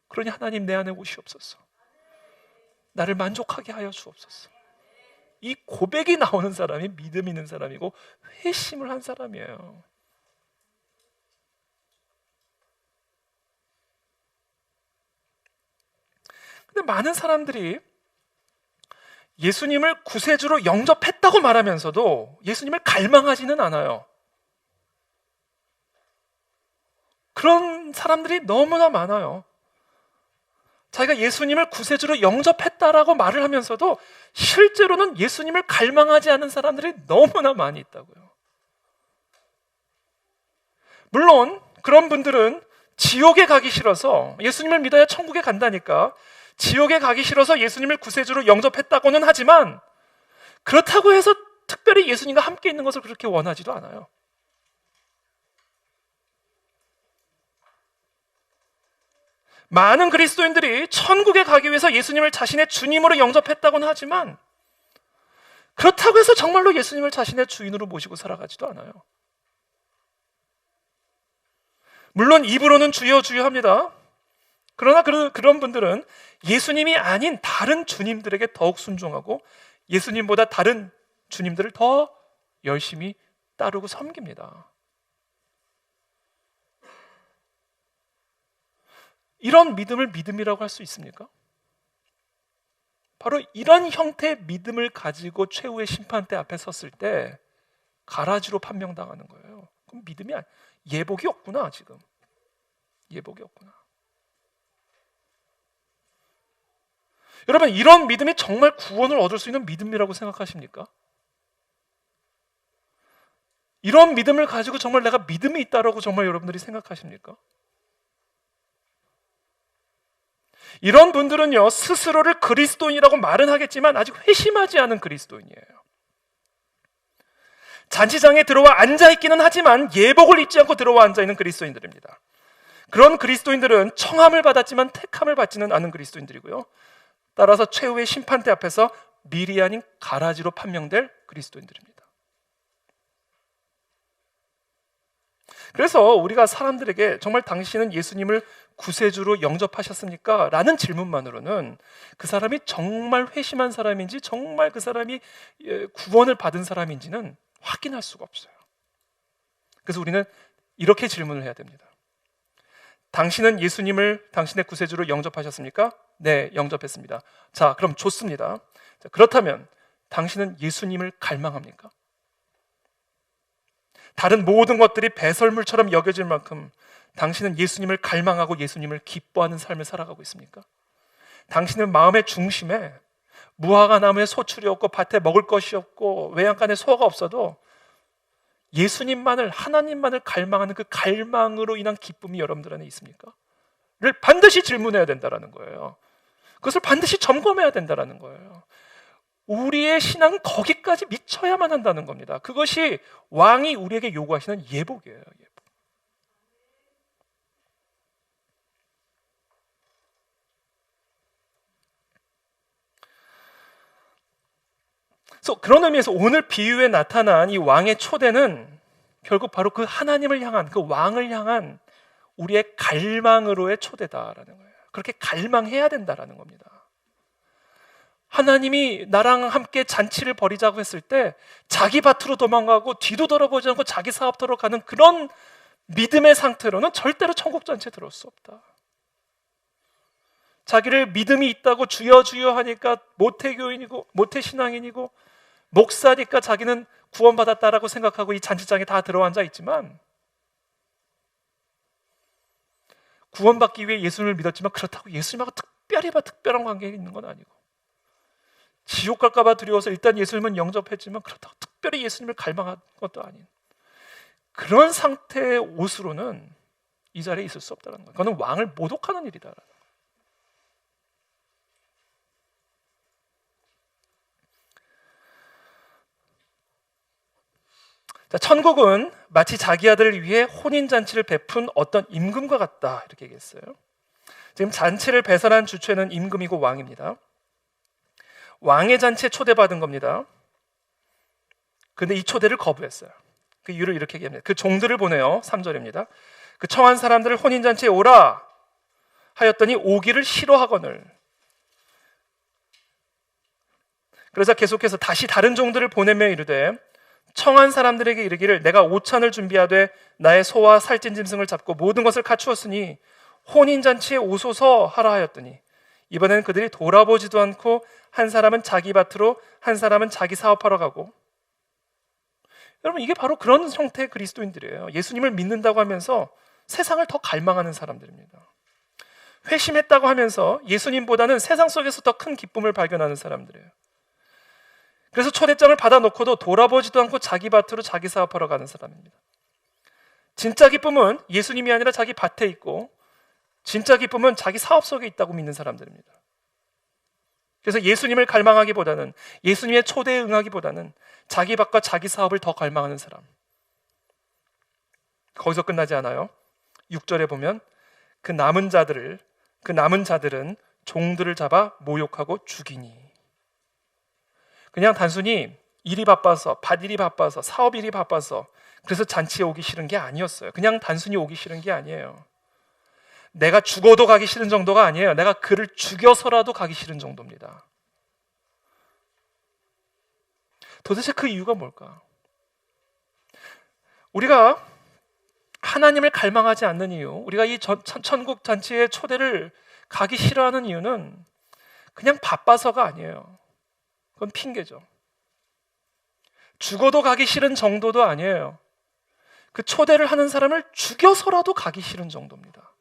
그러니 하나님 내 안에 오시옵소서. 나를 만족하게 하여 주옵소서. 이 고백이 나오는 사람이 믿음 있는 사람이고 회심을 한 사람이에요. 근데 많은 사람들이 예수님을 구세주로 영접했다고 말하면서도 예수님을 갈망하지는 않아요. 그런 사람들이 너무나 많아요. 자기가 예수님을 구세주로 영접했다라고 말을 하면서도 실제로는 예수님을 갈망하지 않은 사람들이 너무나 많이 있다고요. 물론 그런 분들은 지옥에 가기 싫어서, 예수님을 믿어야 천국에 간다니까 지옥에 가기 싫어서 예수님을 구세주로 영접했다고는 하지만 그렇다고 해서 특별히 예수님과 함께 있는 것을 그렇게 원하지도 않아요. 많은 그리스도인들이 천국에 가기 위해서 예수님을 자신의 주님으로 영접했다고는 하지만 그렇다고 해서 정말로 예수님을 자신의 주인으로 모시고 살아가지도 않아요. 물론 입으로는 주여 주여 합니다. 그러나 그런 분들은 예수님이 아닌 다른 주님들에게 더욱 순종하고 예수님보다 다른 주님들을 더 열심히 따르고 섬깁니다. 이런 믿음을 믿음이라고 할 수 있습니까? 바로 이런 형태의 믿음을 가지고 최후의 심판대 앞에 섰을 때 가라지로 판명당하는 거예요. 그럼 믿음이 예복이 없구나. 지금 예복이 없구나. 여러분, 이런 믿음이 정말 구원을 얻을 수 있는 믿음이라고 생각하십니까? 이런 믿음을 가지고 정말 내가 믿음이 있다라고 정말 여러분들이 생각하십니까? 이런 분들은요, 스스로를 그리스도인이라고 말은 하겠지만 아직 회심하지 않은 그리스도인이에요. 잔치장에 들어와 앉아있기는 하지만 예복을 입지 않고 들어와 앉아있는 그리스도인들입니다. 그런 그리스도인들은 청함을 받았지만 택함을 받지는 않은 그리스도인들이고요. 따라서 최후의 심판대 앞에서 밀이 아닌 가라지로 판명될 그리스도인들입니다. 그래서 우리가 사람들에게 정말 당신은 예수님을 구세주로 영접하셨습니까? 라는 질문만으로는 그 사람이 정말 회심한 사람인지 정말 그 사람이 구원을 받은 사람인지는 확인할 수가 없어요. 그래서 우리는 이렇게 질문을 해야 됩니다. 당신은 예수님을 당신의 구세주로 영접하셨습니까? 네, 영접했습니다. 자, 그럼 좋습니다. 자, 그렇다면 당신은 예수님을 갈망합니까? 다른 모든 것들이 배설물처럼 여겨질 만큼 당신은 예수님을 갈망하고 예수님을 기뻐하는 삶을 살아가고 있습니까? 당신은 마음의 중심에 무화과 나무에 소출이 없고 밭에 먹을 것이 없고 외양간에 소가 없어도 예수님만을, 하나님만을 갈망하는 그 갈망으로 인한 기쁨이 여러분들 안에 있습니까? 를 반드시 질문해야 된다는 거예요. 그것을 반드시 점검해야 된다는 거예요. 우리의 신앙은 거기까지 미쳐야만 한다는 겁니다. 그것이 왕이 우리에게 요구하시는 예복이에요. 예복. 그런 의미에서 오늘 비유에 나타난 이 왕의 초대는 결국 바로 그 하나님을 향한, 그 왕을 향한 우리의 갈망으로의 초대다라는 거예요. 그렇게 갈망해야 된다라는 겁니다. 하나님이 나랑 함께 잔치를 벌이자고 했을 때 자기 밭으로 도망가고 뒤도 돌아보지 않고 자기 사업터로 가는 그런 믿음의 상태로는 절대로 천국 잔치에 들어올 수 없다. 자기를 믿음이 있다고 주여 주여 하니까 모태교인이고 모태신앙인이고 목사니까 자기는 구원받았다라고 생각하고 이 잔치장에 다 들어앉아 있지만 구원받기 위해 예수님을 믿었지만 그렇다고 예수님하고 특별한 관계가 있는 건 아니고 지옥 갈까 봐 두려워서 일단 예수님은 영접했지만 그렇다고 특별히 예수님을 갈망한 것도 아닌 그런 상태의 옷으로는 이 자리에 있을 수 없다는 거예요. 그거는 왕을 모독하는 일이다. 자, 천국은 마치 자기 아들을 위해 혼인잔치를 베푼 어떤 임금과 같다 이렇게 얘기했어요. 지금 잔치를 배설한 주체는 임금이고 왕입니다. 왕의 잔치에 초대받은 겁니다. 그런데 이 초대를 거부했어요. 그 이유를 이렇게 얘기합니다. 그 종들을 보내요. 3절입니다. 그 청한 사람들을 혼인잔치에 오라 하였더니 오기를 싫어하거늘. 그래서 계속해서 다시 다른 종들을 보내며 이르되 청한 사람들에게 이르기를 내가 오찬을 준비하되 나의 소와 살찐 짐승을 잡고 모든 것을 갖추었으니 혼인잔치에 오소서 하라 하였더니 이번에는 그들이 돌아보지도 않고 한 사람은 자기 밭으로 한 사람은 자기 사업하러 가고. 여러분, 이게 바로 그런 형태의 그리스도인들이에요. 예수님을 믿는다고 하면서 세상을 더 갈망하는 사람들입니다. 회심했다고 하면서 예수님보다는 세상 속에서 더 큰 기쁨을 발견하는 사람들이에요. 그래서 초대장을 받아놓고도 돌아보지도 않고 자기 밭으로 자기 사업하러 가는 사람입니다. 진짜 기쁨은 예수님이 아니라 자기 밭에 있고 진짜 기쁨은 자기 사업 속에 있다고 믿는 사람들입니다. 그래서 예수님을 갈망하기보다는 예수님의 초대에 응하기보다는 자기 밭과 자기 사업을 더 갈망하는 사람. 거기서 끝나지 않아요. 6절에 보면 그 남은 자들은 종들을 잡아 모욕하고 죽이니. 그냥 단순히 일이 바빠서, 밭일이 바빠서, 사업일이 바빠서 그래서 잔치에 오기 싫은 게 아니었어요. 그냥 단순히 오기 싫은 게 아니에요. 내가 죽어도 가기 싫은 정도가 아니에요. 내가 그를 죽여서라도 가기 싫은 정도입니다. 도대체 그 이유가 뭘까? 우리가 하나님을 갈망하지 않는 이유, 우리가 이 천국 잔치의 초대를 가기 싫어하는 이유는 그냥 바빠서가 아니에요. 그건 핑계죠. 죽어도 가기 싫은 정도도 아니에요. 그 초대를 하는 사람을 죽여서라도 가기 싫은 정도입니다.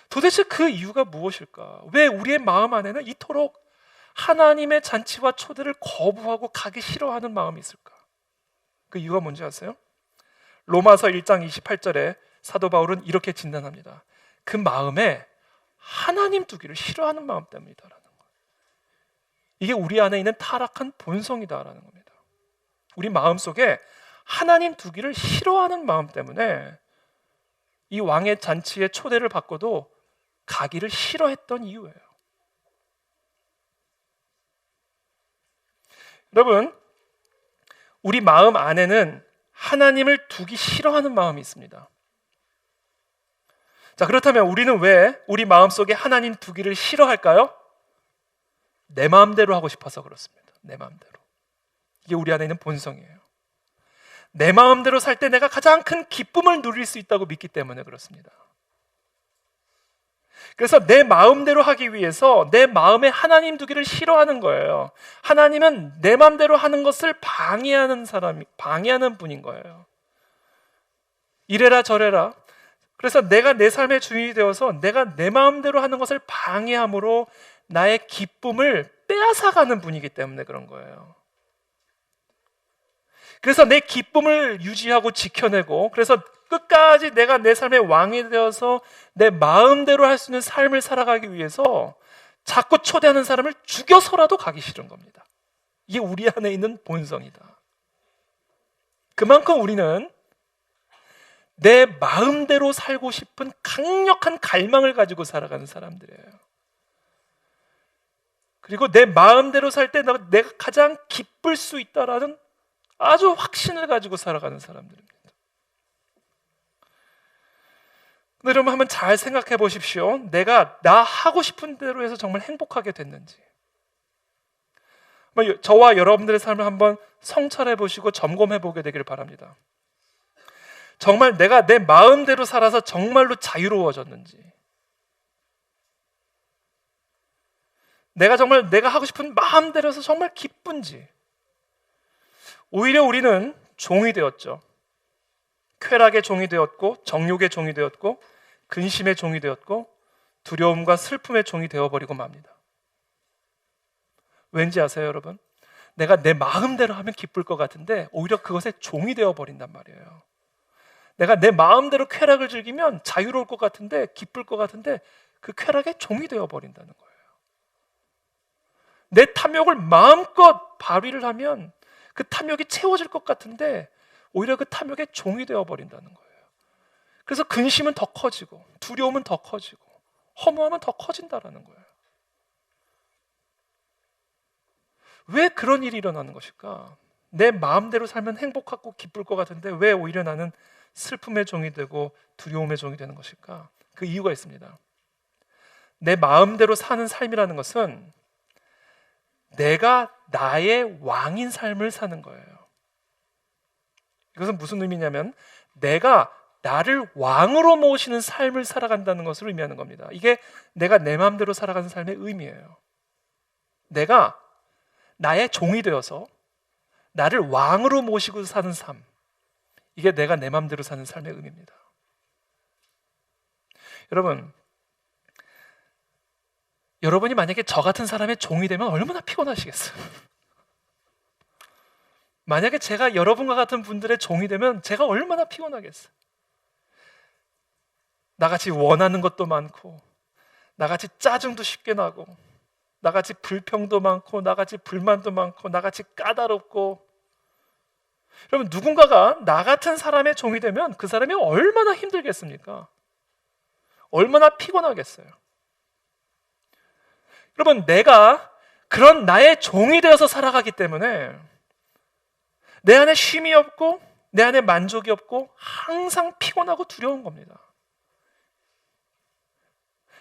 도대체 그 이유가 무엇일까? 왜 우리의 마음 안에는 이토록 하나님의 잔치와 초대를 거부하고 가기 싫어하는 마음이 있을까? 그 이유가 뭔지 아세요? 로마서 1장 28절에 사도 바울은 이렇게 진단합니다. 그 마음에 하나님 두기를 싫어하는 마음 때문이다라는 거예요. 이게 우리 안에 있는 타락한 본성이다라는 겁니다. 우리 마음속에 하나님 두기를 싫어하는 마음 때문에 이 왕의 잔치에 초대를 받고도 가기를 싫어했던 이유예요. 여러분, 우리 마음 안에는 하나님을 두기 싫어하는 마음이 있습니다. 자, 그렇다면 우리는 왜 우리 마음속에 하나님 두기를 싫어할까요? 내 마음대로 하고 싶어서 그렇습니다. 내 마음대로. 이게 우리 안에 있는 본성이에요. 내 마음대로 살 때 내가 가장 큰 기쁨을 누릴 수 있다고 믿기 때문에 그렇습니다. 그래서 내 마음대로 하기 위해서 내 마음에 하나님 두기를 싫어하는 거예요. 하나님은 내 마음대로 하는 것을 방해하는 분인 거예요. 이래라 저래라. 그래서 내가 내 삶의 주인이 되어서 내가 내 마음대로 하는 것을 방해함으로 나의 기쁨을 빼앗아가는 분이기 때문에 그런 거예요. 그래서 내 기쁨을 유지하고 지켜내고, 그래서 끝까지 내가 내 삶의 왕이 되어서 내 마음대로 할 수 있는 삶을 살아가기 위해서 자꾸 초대하는 사람을 죽여서라도 가기 싫은 겁니다. 이게 우리 안에 있는 본성이다. 그만큼 우리는 내 마음대로 살고 싶은 강력한 갈망을 가지고 살아가는 사람들이에요. 그리고 내 마음대로 살 때 내가 가장 기쁠 수 있다라는 아주 확신을 가지고 살아가는 사람들입니다. 근데 여러분 한번 잘 생각해 보십시오. 내가 나 하고 싶은 대로 해서 정말 행복하게 됐는지. 저와 여러분들의 삶을 한번 성찰해 보시고 점검해 보게 되기를 바랍니다. 정말 내가 내 마음대로 살아서 정말로 자유로워졌는지, 내가 정말 내가 하고 싶은 마음대로 해서 정말 기쁜지. 오히려 우리는 종이 되었죠. 쾌락의 종이 되었고, 정욕의 종이 되었고, 근심의 종이 되었고, 두려움과 슬픔의 종이 되어버리고 맙니다. 왠지 아세요, 여러분? 내가 내 마음대로 하면 기쁠 것 같은데 오히려 그것의 종이 되어버린단 말이에요. 내가 내 마음대로 쾌락을 즐기면 자유로울 것 같은데, 기쁠 것 같은데 그 쾌락의 종이 되어버린다는 거예요. 내 탐욕을 마음껏 발휘를 하면 그 탐욕이 채워질 것 같은데 오히려 그 탐욕의 종이 되어버린다는 거예요. 그래서 근심은 더 커지고, 두려움은 더 커지고, 허무함은 더 커진다는 거예요. 왜 그런 일이 일어나는 것일까? 내 마음대로 살면 행복하고 기쁠 것 같은데 왜 오히려 나는 슬픔의 종이 되고 두려움의 종이 되는 것일까? 그 이유가 있습니다. 내 마음대로 사는 삶이라는 것은 내가 나의 왕인 삶을 사는 거예요. 이것은 무슨 의미냐면 내가 나를 왕으로 모시는 삶을 살아간다는 것을 의미하는 겁니다. 이게 내가 내 마음대로 살아가는 삶의 의미예요. 내가 나의 종이 되어서 나를 왕으로 모시고 사는 삶, 이게 내가 내 마음대로 사는 삶의 의미입니다. 여러분이 만약에 저 같은 사람의 종이 되면 얼마나 피곤하시겠어요? 만약에 제가 여러분과 같은 분들의 종이 되면 제가 얼마나 피곤하겠어요? 나같이 원하는 것도 많고, 나같이 짜증도 쉽게 나고, 나같이 불평도 많고, 나같이 불만도 많고, 나같이 까다롭고. 여러분, 누군가가 나 같은 사람의 종이 되면 그 사람이 얼마나 힘들겠습니까? 얼마나 피곤하겠어요? 여러분, 내가 그런 나의 종이 되어서 살아가기 때문에 내 안에 쉼이 없고 내 안에 만족이 없고 항상 피곤하고 두려운 겁니다.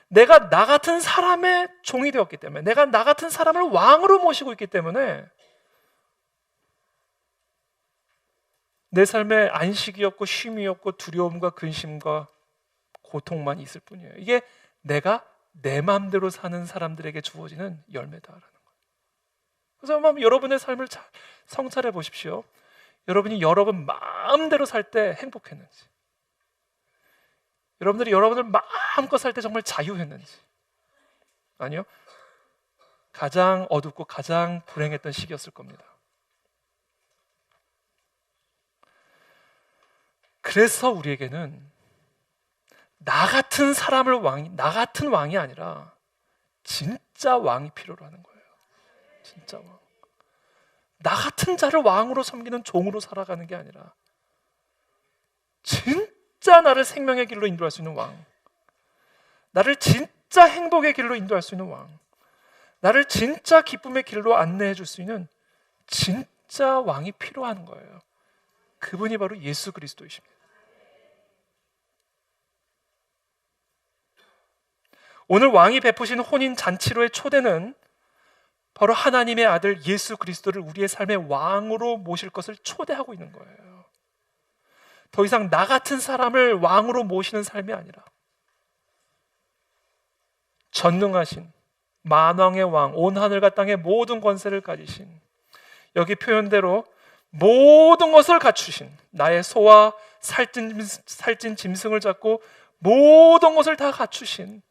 내가 나 같은 사람의 종이 되었기 때문에, 내가 나 같은 사람을 왕으로 모시고 있기 때문에 내 삶에 안식이 없고 쉼이 없고 두려움과 근심과 고통만 있을 뿐이에요. 이게 내가 내 마음대로 사는 사람들에게 주어지는 열매다라는 거예요. 그래서 한번 여러분의 삶을 잘 성찰해 보십시오. 여러분이 여러분 마음대로 살 때 행복했는지, 여러분들이 여러분을 마음껏 살 때 정말 자유했는지? 아니요. 가장 어둡고 가장 불행했던 시기였을 겁니다. 그래서 우리에게는 나 같은 왕이 아니라 진짜 왕이 필요로 하는 거예요. 진짜 왕. 나 같은 자를 왕으로 섬기는 종으로 살아가는 게 아니라 진짜 나를 생명의 길로 인도할 수 있는 왕, 나를 진짜 행복의 길로 인도할 수 있는 왕, 나를 진짜 기쁨의 길로 안내해 줄 수 있는 진짜 왕이 필요한 거예요. 그분이 바로 예수 그리스도이십니다. 오늘 왕이 베푸신 혼인 잔치로의 초대는 바로 하나님의 아들 예수 그리스도를 우리의 삶의 왕으로 모실 것을 초대하고 있는 거예요. 더 이상 나 같은 사람을 왕으로 모시는 삶이 아니라 전능하신 만왕의 왕, 온 하늘과 땅의 모든 권세를 가지신, 여기 표현대로 모든 것을 갖추신, 나의 소와 살찐 짐승을 잡고 모든 것을 다 갖추신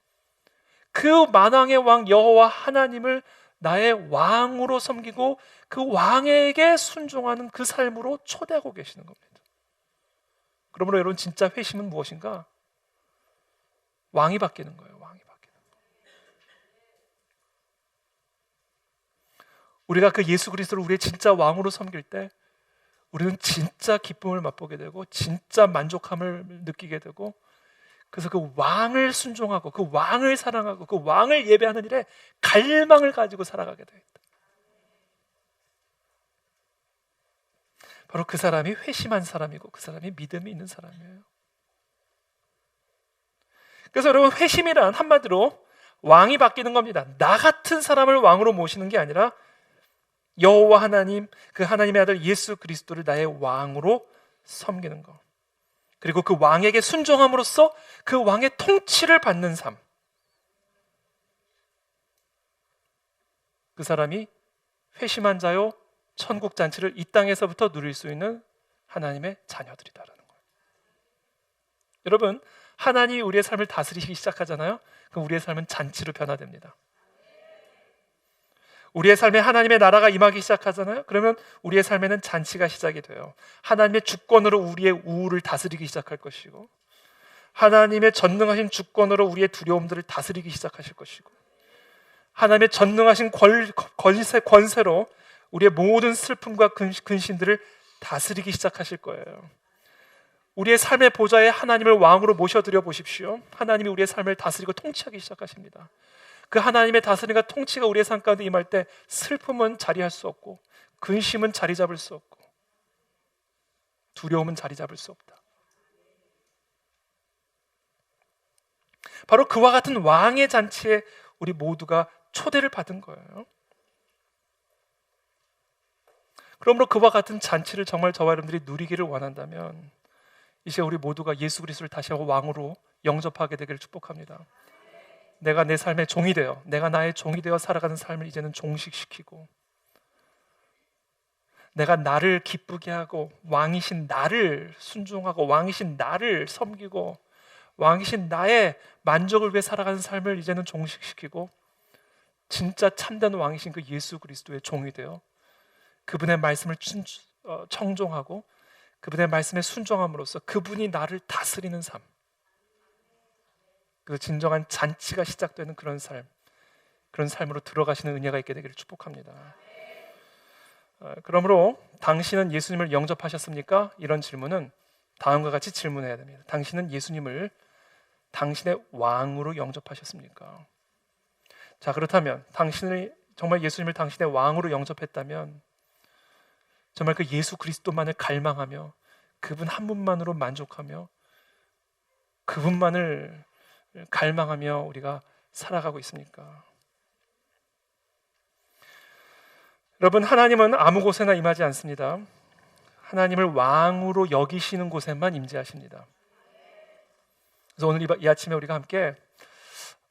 그 만왕의 왕 여호와 하나님을 나의 왕으로 섬기고 그 왕에게 순종하는 그 삶으로 초대하고 계시는 겁니다. 그러므로 여러분, 진짜 회심은 무엇인가? 왕이 바뀌는 거예요. 왕이 바뀌는 거예요. 우리가 그 예수 그리스도를 우리의 진짜 왕으로 섬길 때 우리는 진짜 기쁨을 맛보게 되고 진짜 만족함을 느끼게 되고, 그래서 그 왕을 순종하고 그 왕을 사랑하고 그 왕을 예배하는 일에 갈망을 가지고 살아가게 되었다. 바로 그 사람이 회심한 사람이고 그 사람이 믿음이 있는 사람이에요. 그래서 여러분, 회심이란 한마디로 왕이 바뀌는 겁니다. 나 같은 사람을 왕으로 모시는 게 아니라 여호와 하나님, 그 하나님의 아들 예수 그리스도를 나의 왕으로 섬기는 것, 그리고 그 왕에게 순종함으로써 그 왕의 통치를 받는 삶. 그 사람이 회심한 자요 천국 잔치를 이 땅에서부터 누릴 수 있는 하나님의 자녀들이다라는 거예요. 여러분, 하나님이 우리의 삶을 다스리기 시작하잖아요. 그럼 우리의 삶은 잔치로 변화됩니다. 우리의 삶에 하나님의 나라가 임하기 시작하잖아요. 그러면 우리의 삶에는 잔치가 시작이 돼요. 하나님의 주권으로 우리의 우울을 다스리기 시작할 것이고, 하나님의 전능하신 주권으로 우리의 두려움들을 다스리기 시작하실 것이고, 하나님의 전능하신 권세로 우리의 모든 슬픔과 근심들을 다스리기 시작하실 거예요. 우리의 삶의 보좌에 하나님을 왕으로 모셔드려 보십시오. 하나님이 우리의 삶을 다스리고 통치하기 시작하십니다. 그 하나님의 다스림과 통치가 우리의 삶 가운데 임할 때 슬픔은 자리할 수 없고, 근심은 자리 잡을 수 없고, 두려움은 자리 잡을 수 없다. 바로 그와 같은 왕의 잔치에 우리 모두가 초대를 받은 거예요. 그러므로 그와 같은 잔치를 정말 저와 여러분들이 누리기를 원한다면 이제 우리 모두가 예수 그리스도를 다시 한번 왕으로 영접하게 되기를 축복합니다. 내가 내 삶의 종이 되어, 내가 나의 종이 되어 살아가는 삶을 이제는 종식시키고, 내가 나를 기쁘게 하고 왕이신 나를 순종하고 왕이신 나를 섬기고 왕이신 나의 만족을 위해 살아가는 삶을 이제는 종식시키고, 진짜 참된 왕이신 그 예수 그리스도의 종이 되어 그분의 말씀을 청종하고 그분의 말씀에 순종함으로써 그분이 나를 다스리는 삶, 그 진정한 잔치가 시작되는 그런 삶으로 들어가시는 은혜가 있게 되기를 축복합니다. 그러므로 당신은 예수님을 영접하셨습니까? 이런 질문은 다음과 같이 질문해야 됩니다. 당신은 예수님을 당신의 왕으로 영접하셨습니까? 자, 그렇다면 당신을 정말 예수님을 당신의 왕으로 영접했다면 정말 그 예수 그리스도만을 갈망하며 그분 한 분만으로 만족하며 그분만을 갈망하며 우리가 살아가고 있습니까? 여러분, 하나님은 아무 곳에나 임하지 않습니다. 하나님을 왕으로 여기시는 곳에만 임재하십니다. 그래서 오늘 이 아침에 우리가 함께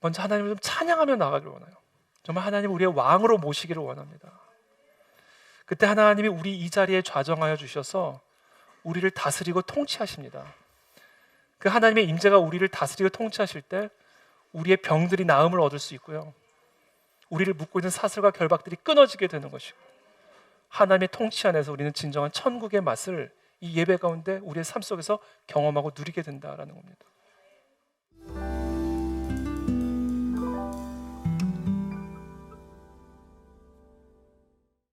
먼저 하나님을 좀 찬양하며 나가기를 원해요. 정말 하나님을 우리의 왕으로 모시기를 원합니다. 그때 하나님이 우리 이 자리에 좌정하여 주셔서 우리를 다스리고 통치하십니다. 그 하나님의 임재가 우리를 다스리고 통치하실 때 우리의 병들이 나음을 얻을 수 있고요, 우리를 묶고 있는 사슬과 결박들이 끊어지게 되는 것이고, 하나님의 통치 안에서 우리는 진정한 천국의 맛을 이 예배 가운데 우리의 삶 속에서 경험하고 누리게 된다라는 겁니다.